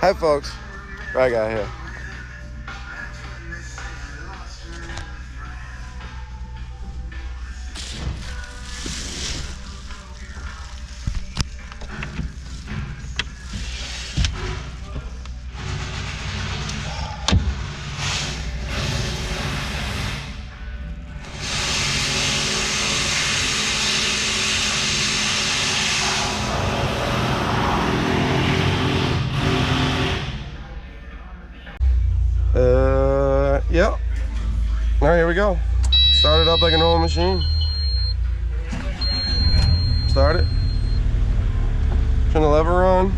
Hi, folks. Right guy here. Yep. All right, here we go. Start it up like a normal machine. Start it. Turn the lever on.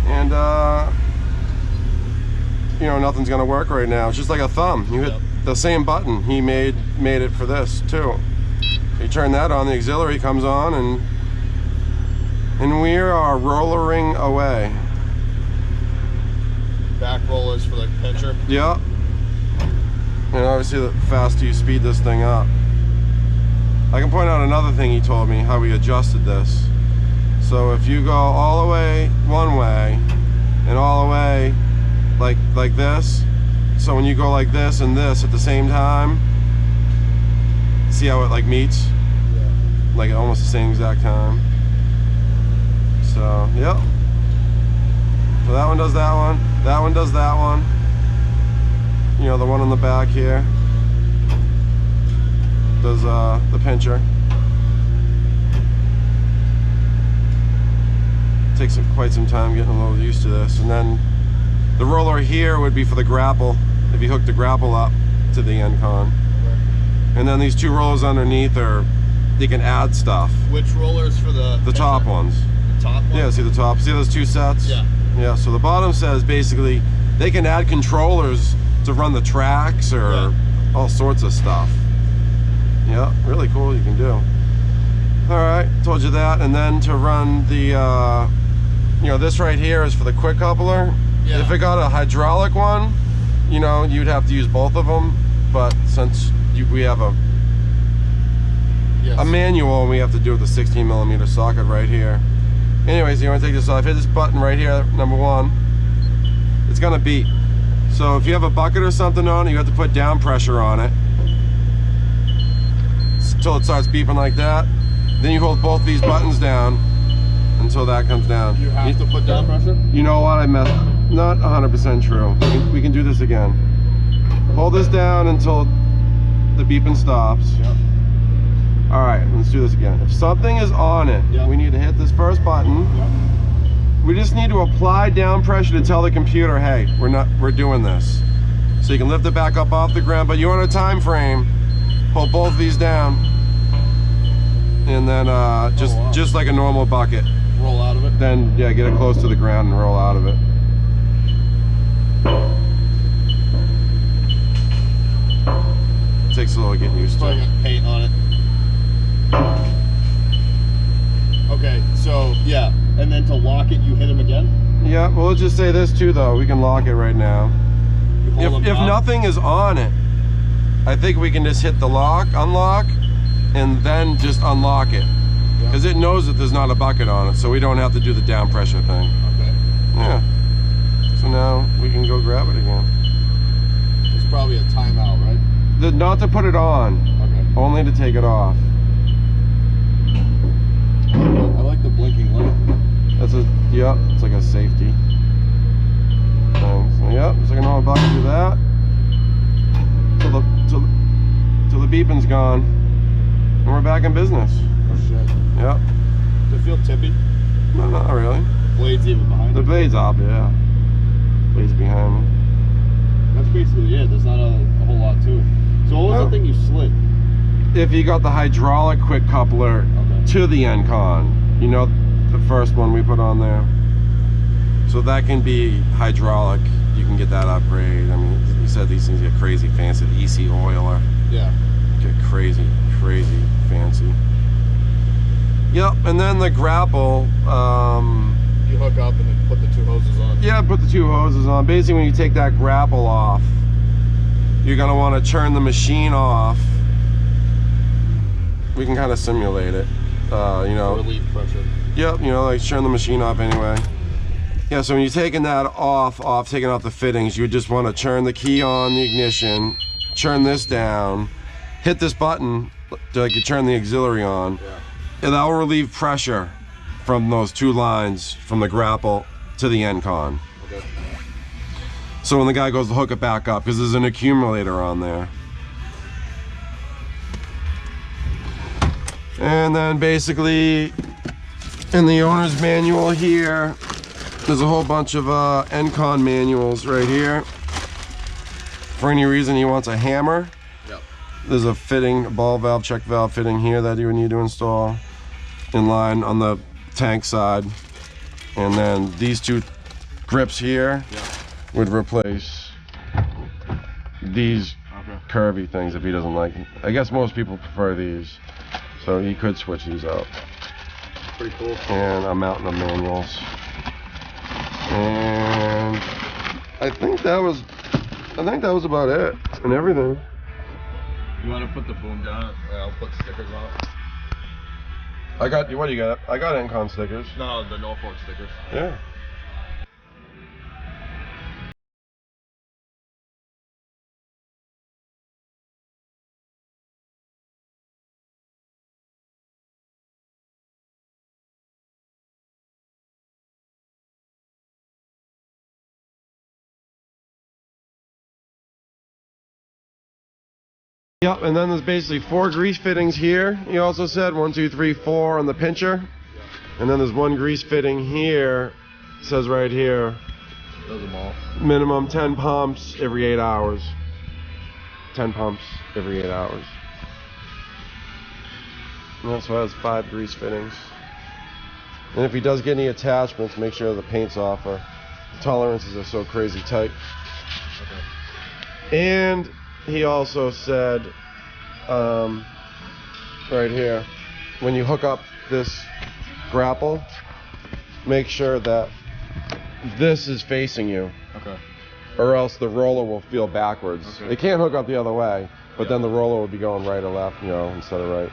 And, you know, nothing's gonna work right now. It's just like a thumb. You hit the same button. He made it for this too. You turn that on, the auxiliary comes on, and we are rollering away. Back rollers for the pincher. Yep. And obviously the faster you speed this thing up. I can point out another thing he told me, how we adjusted this. So if you go all the way one way and all the way like this, so when you go like this and this at the same time, see how it like meets? Yeah. Like almost the same exact time. So, yep. So that one does that one. That one does that one. You know, the one on the back here does the pincher. Takes quite some time getting a little used to this. And then the roller here would be for the grapple, if you hook the grapple up to the engcon. And then these two rollers underneath are, you can add stuff. Which rollers for the top ones. The top ones? Yeah, see the top? See those two sets? Yeah. Yeah, so the bottom says basically they can add controllers to run the tracks or all sorts of stuff. Yeah, really cool you can do. Alright, told you that. And then to run the, you know, this right here is for the quick coupler. Yeah. If it got a hydraulic one, you know, you'd have to use both of them. But since we have a manual, and we have to do it with the 16mm socket right here. Anyways, you want to take this off, hit this button right here, number one. It's gonna beep. So if you have a bucket or something on it, you have to put down pressure on it until it starts beeping like that. Then you hold both these buttons down until that comes down. You have to put down pressure? You know what, I messed, not 100% true. We can do this again. Hold this down until the beeping stops. Yep. All right, let's do this again. If something is on it, we need to hit this first button. We just need to apply down pressure to tell the computer, hey, we're doing this. So you can lift it back up off the ground, but you want a time frame. Hold both of these down, and then just like a normal bucket. Roll out of it. Then get it close to the ground and roll out of it. Takes a little getting used to. I got paint on it. Okay, so yeah, and then to lock it, you hit him again? Yeah, well, let's just say this too, though. We can lock it right now. If nothing is on it, I think we can just hit the lock, unlock, and then just unlock it. Because it knows that there's not a bucket on it, so we don't have to do the down pressure thing. Okay. Yeah. So now we can go grab it again. There's probably a timeout, right? Not to put it on, only to take it off. I like the blinking light. That's it's like a safety thing. So yep, just like a normal bucket, do that till the beeping's gone, and we're back in business. Oh shit. Yep. Does it feel tippy? No, not really. Blade's even behind the it? blade's up, yeah. Blade's behind me. That's basically it. There's not a whole lot to it. So what was the thing you slid? If you got the hydraulic quick coupler to the engcon, you know, the first one we put on there. So that can be hydraulic. You can get that upgrade. I mean, you said these things get crazy fancy. The EC oiler. Yeah. Get crazy fancy. Yep, and then the grapple. You hook up and then put the two hoses on. Yeah, put the two hoses on. Basically, when you take that grapple off, you're gonna want to turn the machine off. We can kind of simulate it, you know. Relief pressure. Yep, you know, like turn the machine off anyway. Yeah, so when you're taking that taking off the fittings, you would just want to turn the key on the ignition, turn this down, hit this button to like you turn the auxiliary on, and that will relieve pressure from those two lines from the grapple to the engcon. Okay. So when the guy goes to hook it back up, because there's an accumulator on there. And then basically in the owner's manual here, there's a whole bunch of engcon manuals right here. For any reason he wants a hammer, there's a fitting, a ball valve, check valve fitting here that you would need to install in line on the tank side. And then these two grips here would replace these curvy things if he doesn't like them. I guess most people prefer these, so he could switch these out. Pretty cool. And a mountain of manuals. And I think that was about it and everything. You want to put the boom down? I'll put stickers on it. I got you. What do you got? I got engcon stickers. No, the Norfolk stickers. Yeah. Yep, and then there's basically 4 grease fittings here. He also said 1, 2, 3, 4 on the pincher. And then there's 1 grease fitting here. It says right here, Does them all. minimum 10 pumps every 8 hours. 10 pumps every 8 hours. And that's why it has 5 grease fittings. And if he does get any attachments, make sure the paint's off. The tolerances are so crazy tight. Okay. And he also said, right here, when you hook up this grapple, make sure that this is facing you. Okay. Or else the roller will feel backwards. Okay. It can't hook up the other way, but then the roller will be going right or left, instead of right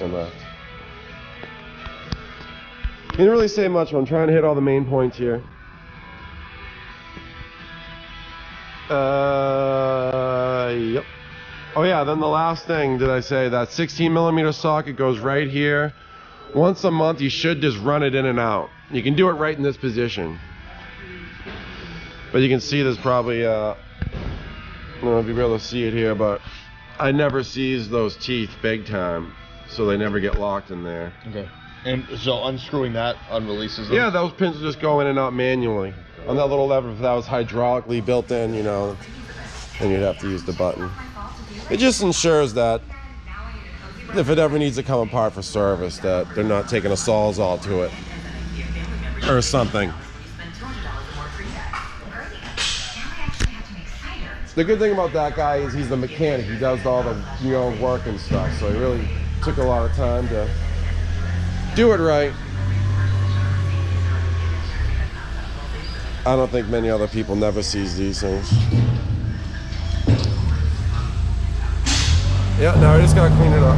and left. He didn't really say much, but I'm trying to hit all the main points here. Yep. Oh yeah, then the last thing, did I say that 16mm socket goes right here. Once a month, you should just run it in and out. You can do it right in this position. But you can see there's probably, I don't know if you'll be able to see it here, but I never seize those teeth big time, so they never get locked in there. Okay. And so unscrewing that unreleases them? Yeah, those pins will just go in and out manually. On that little lever, if that was hydraulically built in, then you'd have to use the button. It just ensures that if it ever needs to come apart for service, that they're not taking a Sawzall to it or something. The good thing about that guy is he's the mechanic. He does all the work and stuff, so he really took a lot of time to do it right. I don't think many other people never sees these things. Yeah, now I just gotta clean it up.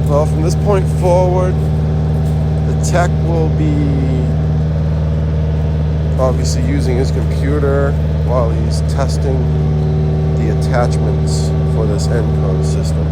Well, from this point forward, the tech will be obviously using his computer while he's testing the attachments for this engcon system.